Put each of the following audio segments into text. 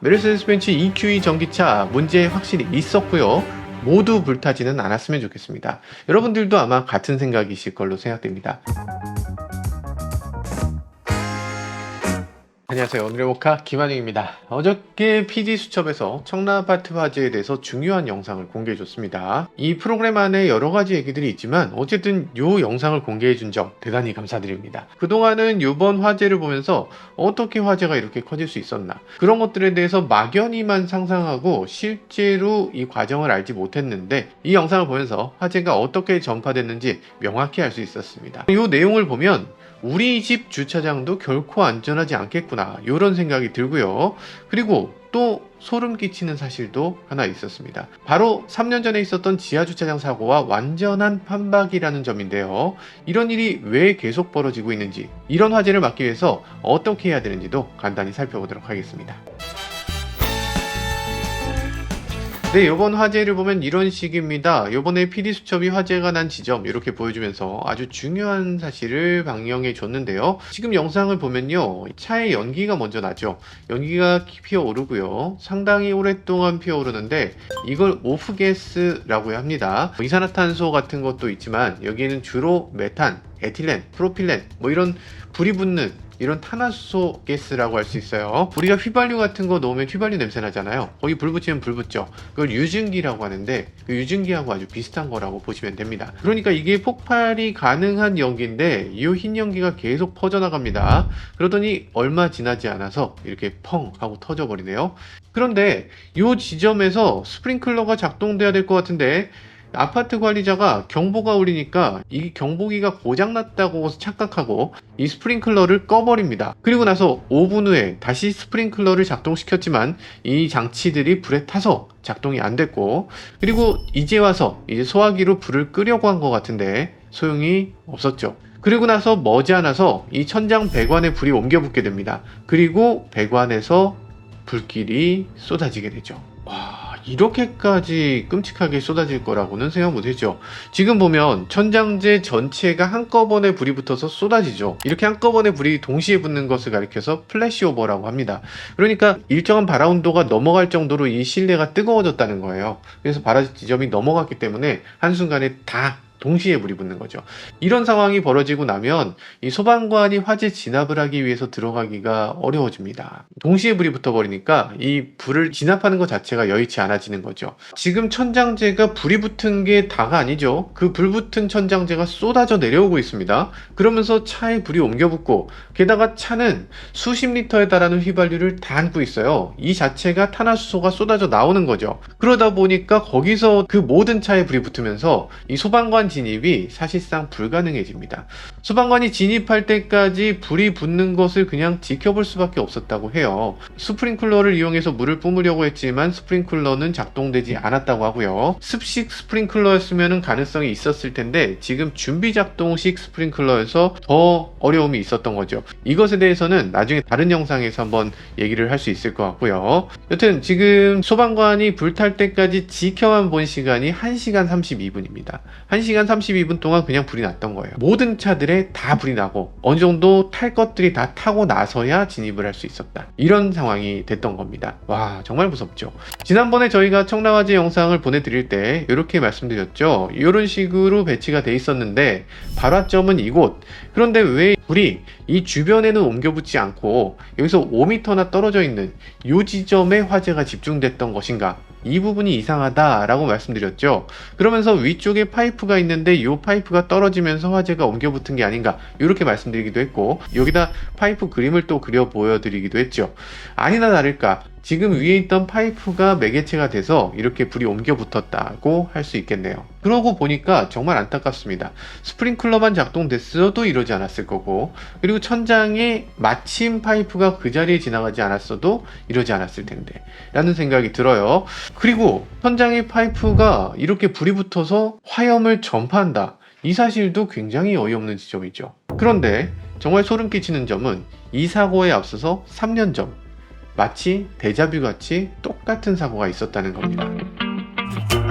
메르세데스 벤츠 EQE 전기차 문제 확실히 있었고요. 모두 불타지는 않았으면 좋겠습니다. 여러분들도 아마 같은 생각이실 걸로 생각됩니다. 안녕하세요. 오늘의 모카 김한영입니다. 어저께 PD수첩에서 청라아파트 화재에 대해서 중요한 영상을 공개해줬습니다. 이 프로그램 안에 여러가지 얘기들이 있지만 어쨌든 이 영상을 공개해준 점 대단히 감사드립니다. 그동안은 이번 화재를 보면서 어떻게 화재가 이렇게 커질 수 있었나, 그런 것들에 대해서 막연히만 상상하고 실제로 이 과정을 알지 못했는데 이 영상을 보면서 화재가 어떻게 전파됐는지 명확히 알 수 있었습니다. 이 내용을 보면 우리 집 주차장도 결코 안전하지 않겠구나, 이런 생각이 들고요. 그리고 또 소름 끼치는 사실도 하나 있었습니다. 바로 3년 전에 있었던 지하주차장 사고와 완전한 판박이라는 점인데요. 이런 일이 왜 계속 벌어지고 있는지, 이런 화재를 막기 위해서 어떻게 해야 되는지도 간단히 살펴보도록 하겠습니다. 네, 이번 화재를 보면 이런 식입니다. 이번에 PD수첩이 화재가 난 지점 이렇게 보여주면서 아주 중요한 사실을 방영해 줬는데요. 지금 영상을 보면요, 차에 연기가 먼저 나죠. 연기가 피어오르고요. 상당히 오랫동안 피어오르는데 이걸 오프게스라고 합니다. 이산화탄소 같은 것도 있지만 여기에는 주로 메탄, 에틸렌, 프로필렌 이런 불이 붙는 이런 탄화수소 가스라고 할 수 있어요. 우리가 휘발유 같은 거 넣으면 휘발유 냄새 나잖아요. 거기 불 붙이면 불 붙죠. 그걸 유증기라고 하는데 그 유증기하고 아주 비슷한 거라고 보시면 됩니다. 그러니까 이게 폭발이 가능한 연기인데 이 흰 연기가 계속 퍼져나갑니다. 그러더니 얼마 지나지 않아서 이렇게 펑 하고 터져버리네요. 그런데 이 지점에서 스프링클러가 작동돼야 될 것 같은데 아파트 관리자가 경보가 울리니까 이 경보기가 고장났다고 착각하고 이 스프링클러를 꺼버립니다. 그리고 나서 5분 후에 다시 스프링클러를 작동시켰지만 이 장치들이 불에 타서 작동이 안 됐고, 그리고 이제 와서 이제 소화기로 불을 끄려고 한 것 같은데 소용이 없었죠. 그리고 나서 머지않아서 이 천장 배관에 불이 옮겨 붙게 됩니다. 그리고 배관에서 불길이 쏟아지게 되죠. 이렇게까지 끔찍하게 쏟아질 거라고는 생각 못했죠. 지금 보면 천장재 전체가 한꺼번에 불이 붙어서 쏟아지죠. 이렇게 한꺼번에 불이 동시에 붙는 것을 가리켜서 플래시오버라고 합니다. 그러니까 일정한 발화온도가 넘어갈 정도로 이 실내가 뜨거워졌다는 거예요. 그래서 발화 지점이 넘어갔기 때문에 한순간에 다 동시에 불이 붙는 거죠. 이런 상황이 벌어지고 나면 이 소방관이 화재 진압을 하기 위해서 들어가기가 어려워집니다. 동시에 불이 붙어버리니까 이 불을 진압하는 것 자체가 여의치 않아지는 거죠. 지금 천장재가 불이 붙은 게 다가 아니죠. 그 불 붙은 천장재가 쏟아져 내려오고 있습니다. 그러면서 차에 불이 옮겨 붙고, 게다가 차는 수십 리터에 달하는 휘발유를 다 안고 있어요. 이 자체가 탄화수소가 쏟아져 나오는 거죠. 그러다 보니까 거기서 그 모든 차에 불이 붙으면서 이 소방관 진입이 사실상 불가능해집니다. 소방관이 진입할 때까지 불이 붙는 것을 그냥 지켜볼 수밖에 없었다고 해요. 스프링클러를 이용해서 물을 뿜으려고 했지만 스프링클러는 작동되지 않았다고 하고요. 습식 스프링클러였으면 가능성이 있었을 텐데 지금 준비 작동식 스프링클러여서 더 어려움이 있었던 거죠. 이것에 대해서는 나중에 다른 영상에서 한번 얘기를 할 수 있을 것 같고요. 여튼 지금 소방관이 불탈 때까지 지켜만 본 시간이 1시간 32분입니다. 1시간 32분 동안 그냥 불이 났던 거예요. 모든 차들에 다 불이 나고 어느 정도 탈 것들이 다 타고 나서야 진입을 할 수 있었다, 이런 상황이 됐던 겁니다. 와, 정말 무섭죠. 지난번에 저희가 청라화재 영상을 보내드릴 때 이렇게 말씀드렸죠. 이런 식으로 배치가 돼 있었는데 발화점은 이곳. 그런데 왜 불이 이 주변에는 옮겨 붙지 않고 여기서 5m나 떨어져 있는 이 지점에 화재가 집중됐던 것인가, 이 부분이 이상하다라고 말씀드렸죠. 그러면서 위쪽에 파이프가 있는데 이 파이프가 떨어지면서 화재가 옮겨 붙은 게 아닌가, 이렇게 말씀드리기도 했고, 여기다 파이프 그림을 또 그려 보여드리기도 했죠. 아니나 다를까 지금 위에 있던 파이프가 매개체가 돼서 이렇게 불이 옮겨 붙었다고 할 수 있겠네요. 그러고 보니까 정말 안타깝습니다. 스프링클러만 작동됐어도 이러지 않았을 거고, 그리고 천장에 마침 파이프가 그 자리에 지나가지 않았어도 이러지 않았을 텐데 라는 생각이 들어요. 그리고 천장에 파이프가 이렇게 불이 붙어서 화염을 전파한다, 이 사실도 굉장히 어이없는 지점이죠. 그런데 정말 소름 끼치는 점은 이 사고에 앞서서 3년 전 마치 데자뷰 같이 똑같은 사고가 있었다는 겁니다.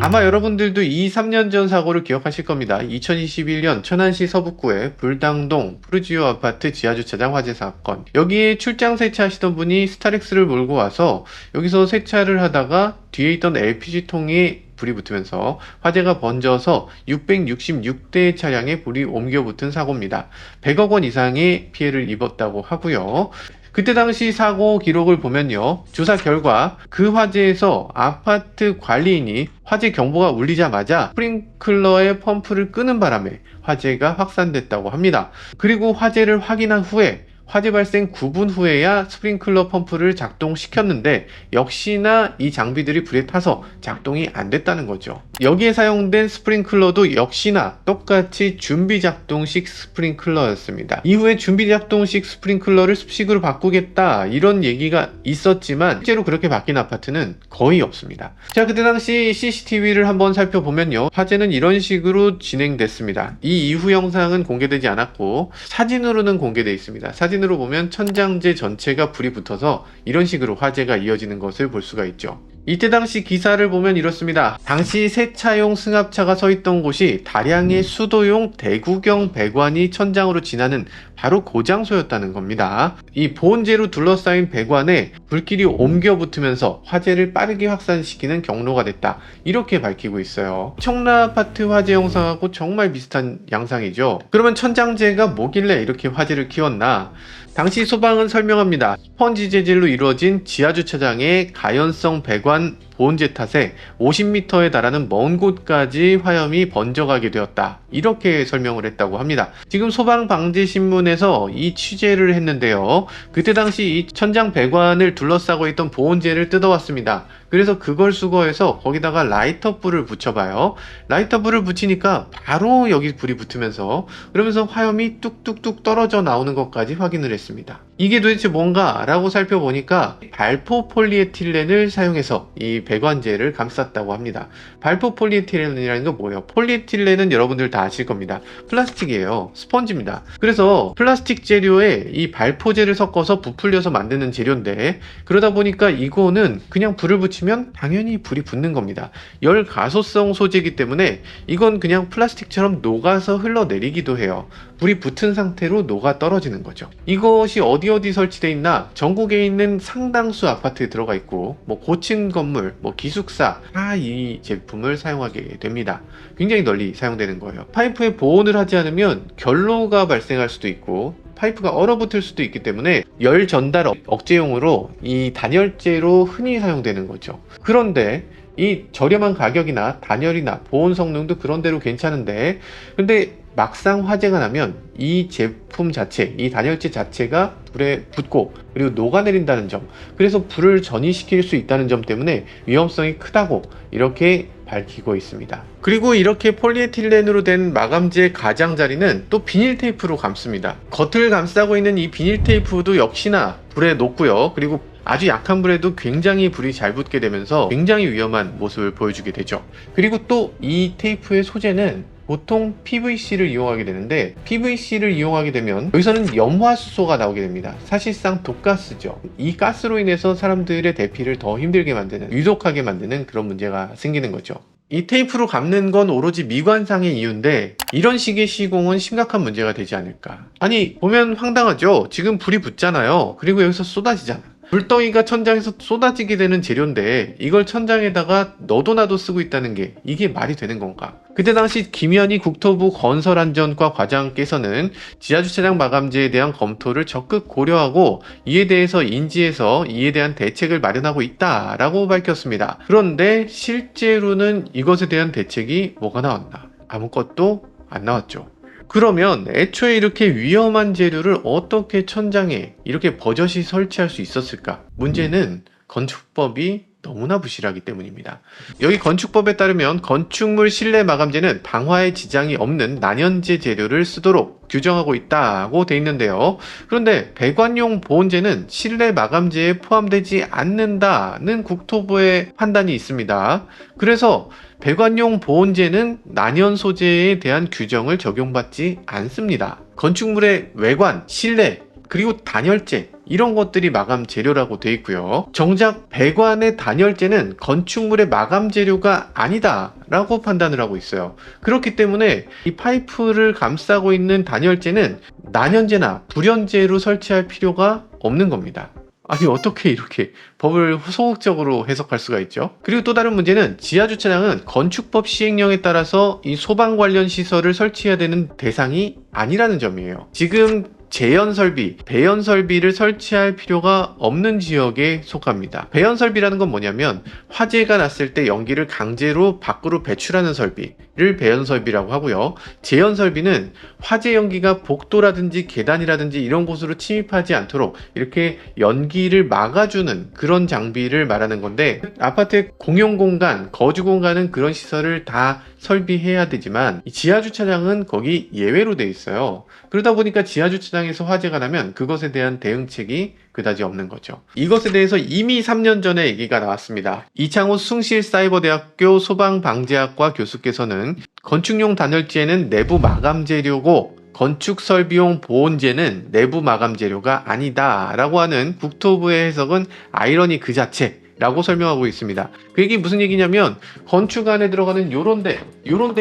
아마 여러분들도 3년 전 사고를 기억하실 겁니다. 2021년 천안시 서북구의 불당동 푸르지오 아파트 지하주차장 화재 사건. 여기에 출장 세차하시던 분이 스타렉스를 몰고 와서 여기서 세차를 하다가 뒤에 있던 LPG통에 불이 붙으면서 화재가 번져서 666대의 차량에 불이 옮겨 붙은 사고입니다. 100억 원 이상의 피해를 입었다고 하고요. 그때 당시 사고 기록을 보면요. 조사 결과 그 화재에서 아파트 관리인이 화재 경보가 울리자마자 스프링클러의 펌프를 끄는 바람에 화재가 확산됐다고 합니다. 그리고 화재를 확인한 후에 화재 발생 9분 후에야 스프링클러 펌프를 작동시켰는데 역시나 이 장비들이 불에 타서 작동이 안 됐다는 거죠. 여기에 사용된 스프링클러도 역시나 똑같이 준비 작동식 스프링클러였습니다. 이후에 준비 작동식 스프링클러를 습식으로 바꾸겠다 이런 얘기가 있었지만 실제로 그렇게 바뀐 아파트는 거의 없습니다. 자, 그때 당시 CCTV를 한번 살펴보면요. 화재는 이런 식으로 진행됐습니다. 이 이후 영상은 공개되지 않았고 사진으로는 공개되어 있습니다. 사진으로 보면 천장재 전체가 불이 붙어서 이런 식으로 화재가 이어지는 것을 볼 수가 있죠. 이때 당시 기사를 보면 이렇습니다. 당시 세차용 승합차가 서 있던 곳이 다량의 수도용 대구경 배관이 천장으로 지나는 바로 그 장소였다는 겁니다. 이 보온재로 둘러싸인 배관에 불길이 옮겨 붙으면서 화재를 빠르게 확산시키는 경로가 됐다. 이렇게 밝히고 있어요. 청라 아파트 화재 영상하고 정말 비슷한 양상이죠. 그러면 천장재가 뭐길래 이렇게 화재를 키웠나? 당시 소방은 설명합니다. 스펀지 재질로 이루어진 지하주차장의 가연성 배관 보온재 탓에 50m에 달하는 먼 곳까지 화염이 번져가게 되었다. 이렇게 설명을 했다고 합니다. 지금 소방방재신문에서 이 취재를 했는데요. 그때 당시 이 천장 배관을 둘러싸고 있던 보온재를 뜯어왔습니다. 그래서 그걸 수거해서 거기다가 라이터 불을 붙여봐요. 라이터 불을 붙이니까 바로 여기 불이 붙으면서 그러면서 화염이 뚝뚝뚝 떨어져 나오는 것까지 확인을 했습니다. 이게 도대체 뭔가 라고 살펴보니까 발포 폴리에틸렌을 사용해서 이 배관재를 감쌌다고 합니다. 발포 폴리에틸렌이라는 건 뭐예요? 폴리에틸렌은 여러분들 다 아실 겁니다. 플라스틱이에요. 스펀지입니다. 그래서 플라스틱 재료에 이 발포제를 섞어서 부풀려서 만드는 재료인데 그러다 보니까 이거는 그냥 불을 붙이면 당연히 불이 붙는 겁니다. 열 가소성 소재이기 때문에 이건 그냥 플라스틱처럼 녹아서 흘러내리기도 해요. 불이 붙은 상태로 녹아 떨어지는 거죠. 이것이 어디 설치되어 있나? 전국에 있는 상당수 아파트에 들어가 있고 뭐 고층 건물, 뭐 기숙사 다 이 제품을 사용하게 됩니다. 굉장히 널리 사용되는 거예요. 파이프에 보온을 하지 않으면 결로가 발생할 수도 있고 파이프가 얼어붙을 수도 있기 때문에 열 전달 억제용으로 이 단열재로 흔히 사용되는 거죠. 그런데 이 저렴한 가격이나 단열이나 보온 성능도 그런대로 괜찮은데 근데 막상 화재가 나면 이 제품 자체, 이 단열재 자체가 불에 붙고 그리고 녹아내린다는 점, 그래서 불을 전이시킬 수 있다는 점 때문에 위험성이 크다고 이렇게 밝히고 있습니다. 그리고 이렇게 폴리에틸렌으로 된 마감재 가장자리는 또 비닐 테이프로 감습니다. 겉을 감싸고 있는 이 비닐 테이프도 역시나 불에 녹고요. 그리고 아주 약한 불에도 굉장히 불이 잘 붙게 되면서 굉장히 위험한 모습을 보여주게 되죠. 그리고 또 이 테이프의 소재는 보통 PVC를 이용하게 되는데 PVC를 이용하게 되면 여기서는 염화수소가 나오게 됩니다. 사실상 독가스죠. 이 가스로 인해서 사람들의 대피를 더 힘들게 만드는, 위독하게 만드는 그런 문제가 생기는 거죠. 이 테이프로 감는 건 오로지 미관상의 이유인데 이런 식의 시공은 심각한 문제가 되지 않을까. 아니 보면 황당하죠. 지금 불이 붙잖아요. 그리고 여기서 쏟아지잖아. 불덩이가 천장에서 쏟아지게 되는 재료인데 이걸 천장에다가 너도 나도 쓰고 있다는 게 이게 말이 되는 건가? 그때 당시 김현희 국토부 건설안전과 과장께서는 지하주차장 마감재에 대한 검토를 적극 고려하고 이에 대해서 인지해서 이에 대한 대책을 마련하고 있다라고 밝혔습니다. 그런데 실제로는 이것에 대한 대책이 뭐가 나왔나? 아무것도 안 나왔죠. 그러면 애초에 이렇게 위험한 재료를 어떻게 천장에 이렇게 버젓이 설치할 수 있었을까? 문제는 건축법이 너무나 부실하기 때문입니다. 여기 건축법에 따르면 건축물 실내 마감재는 방화에 지장이 없는 난연재 재료를 쓰도록 규정하고 있다고 돼 있는데요. 그런데 배관용 보온재는 실내 마감재에 포함되지 않는다는 국토부의 판단이 있습니다. 그래서 배관용 보온재는 난연 소재에 대한 규정을 적용받지 않습니다. 건축물의 외관, 실내 그리고 단열재 이런 것들이 마감 재료라고 되어 있고요. 정작 배관의 단열재는 건축물의 마감 재료가 아니다 라고 판단을 하고 있어요. 그렇기 때문에 이 파이프를 감싸고 있는 단열재는 난연재나 불연재로 설치할 필요가 없는 겁니다. 아니 어떻게 이렇게 법을 소극적으로 해석할 수가 있죠? 그리고 또 다른 문제는 지하주차장은 건축법 시행령에 따라서 이 소방 관련 시설을 설치해야 되는 대상이 아니라는 점이에요. 지금 재연설비, 배연설비를 설치할 필요가 없는 지역에 속합니다. 배연설비라는 건 뭐냐면 화재가 났을 때 연기를 강제로 밖으로 배출하는 설비를 배연설비라고 하고요. 재연설비는 화재 연기가 복도라든지 계단이라든지 이런 곳으로 침입하지 않도록 이렇게 연기를 막아주는 그런 장비를 말하는 건데, 아파트의 공용공간, 거주공간은 그런 시설을 다 설비해야 되지만 이 지하주차장은 거기 예외로 돼 있어요. 그러다 보니까 지하주차장에서 화재가 나면 그것에 대한 대응책이 그다지 없는 거죠. 이것에 대해서 이미 3년 전에 얘기가 나왔습니다. 이창호 숭실사이버대학교 소방방재학과 교수께서는 건축용 단열재는 내부 마감 재료고 건축설비용 보온재는 내부 마감 재료가 아니다 라고 하는 국토부의 해석은 아이러니 그 자체 라고 설명하고 있습니다. 그게 무슨 얘기냐면 건축 안에 들어가는 요런 데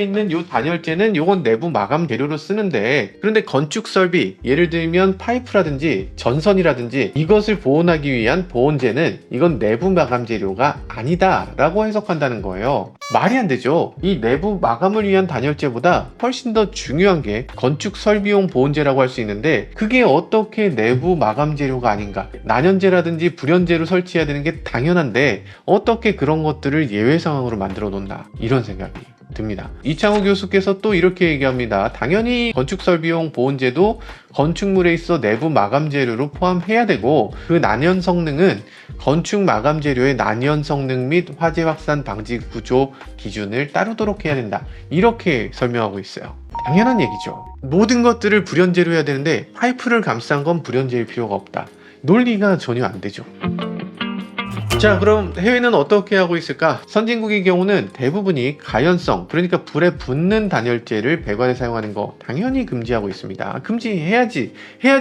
있는 요 단열재는 요건 내부 마감 재료로 쓰는데, 그런데 건축 설비 예를 들면 파이프라든지 전선이라든지 이것을 보온하기 위한 보온재는 이건 내부 마감 재료가 아니다 라고 해석한다는 거예요. 말이 안 되죠. 이 내부 마감을 위한 단열재보다 훨씬 더 중요한 게 건축 설비용 보온재라고 할 수 있는데, 그게 어떻게 내부 마감 재료가 아닌가. 난연재라든지 불연재로 설치해야 되는 게 당연한데 어떻게 그런 것들을 예외 상황으로 만들어 놓나, 이런 생각이 듭니다. 이창호 교수께서 또 이렇게 얘기합니다. 당연히 건축설비용 보온재도 건축물에 있어 내부 마감 재료로 포함해야 되고, 그 난연 성능은 건축 마감 재료의 난연 성능 및 화재 확산 방지 구조 기준을 따르도록 해야 된다, 이렇게 설명하고 있어요. 당연한 얘기죠. 모든 것들을 불연재로 해야 되는데 파이프를 감싼 건 불연재일 필요가 없다. 논리가 전혀 안 되죠. 자, 그럼 해외는 어떻게 하고 있을까? 선진국의 경우는 대부분이 가연성, 그러니까 불에 붙는 단열재를 배관에 사용하는 거 당연히 금지하고 있습니다. 금지해야지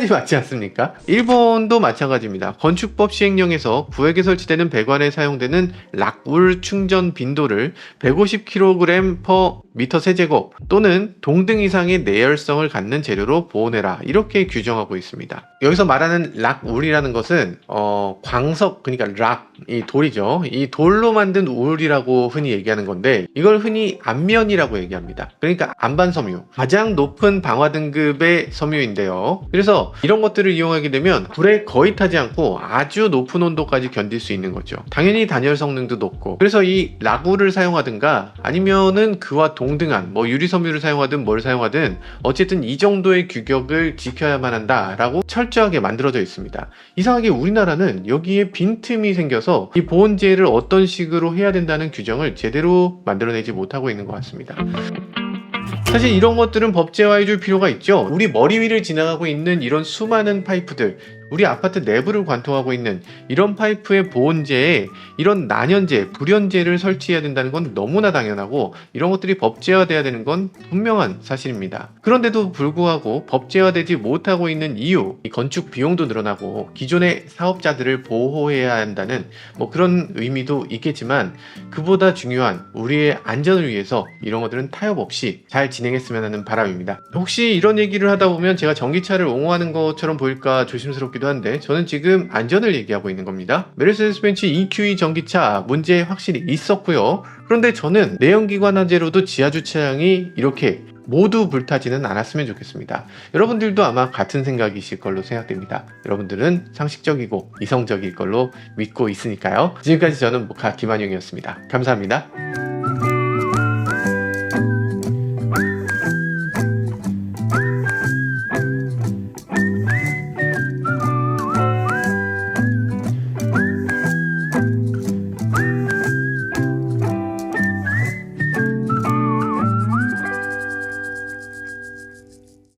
맞지 않습니까? 일본도 마찬가지입니다. 건축법 시행령에서 구역에 설치되는 배관에 사용되는 락울 충전 빈도를 150kg/m 세제곱 또는 동등 이상의 내열성을 갖는 재료로 보온해라, 이렇게 규정하고 있습니다. 여기서 말하는 락울이라는 것은 광석, 그러니까 락, 이 돌이죠. 이 돌로 만든 울이라고 흔히 얘기하는 건데, 이걸 흔히 안면이라고 얘기합니다. 그러니까 안반섬유, 가장 높은 방화 등급의 섬유인데요. 그래서 이런 것들을 이용하게 되면 불에 거의 타지 않고 아주 높은 온도까지 견딜 수 있는 거죠. 당연히 단열 성능도 높고, 그래서 이 락울을 사용하든가 아니면은 그와 동등한 유리섬유를 사용하든 뭘 사용하든 어쨌든 이 정도의 규격을 지켜야만 한다라고 철저하게 만들어져 있습니다. 이상하게 우리나라는 여기에 빈틈이 생겨서 이 보온재를 어떤 식으로 해야 된다는 규정을 제대로 만들어내지 못하고 있는 것 같습니다. 사실 이런 것들은 법제화해 줄 필요가 있죠. 우리 머리 위를 지나가고 있는 이런 수많은 파이프들, 우리 아파트 내부를 관통하고 있는 이런 파이프의 보온재에 이런 난연재, 불연재를 설치해야 된다는 건 너무나 당연하고, 이런 것들이 법제화돼야 되는 건 분명한 사실입니다. 그런데도 불구하고 법제화되지 못하고 있는 이유, 이 건축 비용도 늘어나고 기존의 사업자들을 보호해야 한다는 그런 의미도 있겠지만, 그보다 중요한 우리의 안전을 위해서 이런 것들은 타협 없이 잘 진행했으면 하는 바람입니다. 혹시 이런 얘기를 하다 보면 제가 전기차를 옹호하는 것처럼 보일까 조심스럽기도 한데, 저는 지금 안전을 얘기하고 있는 겁니다. 메르세데스 벤츠 EQE 전기차 문제 확실히 있었고요. 그런데 저는 내연기관 화재로도 지하주차장이 이렇게 모두 불타지는 않았으면 좋겠습니다. 여러분들도 아마 같은 생각이실 걸로 생각됩니다. 여러분들은 상식적이고 이성적일 걸로 믿고 있으니까요. 지금까지 저는 목카 김한용이었습니다. 감사합니다.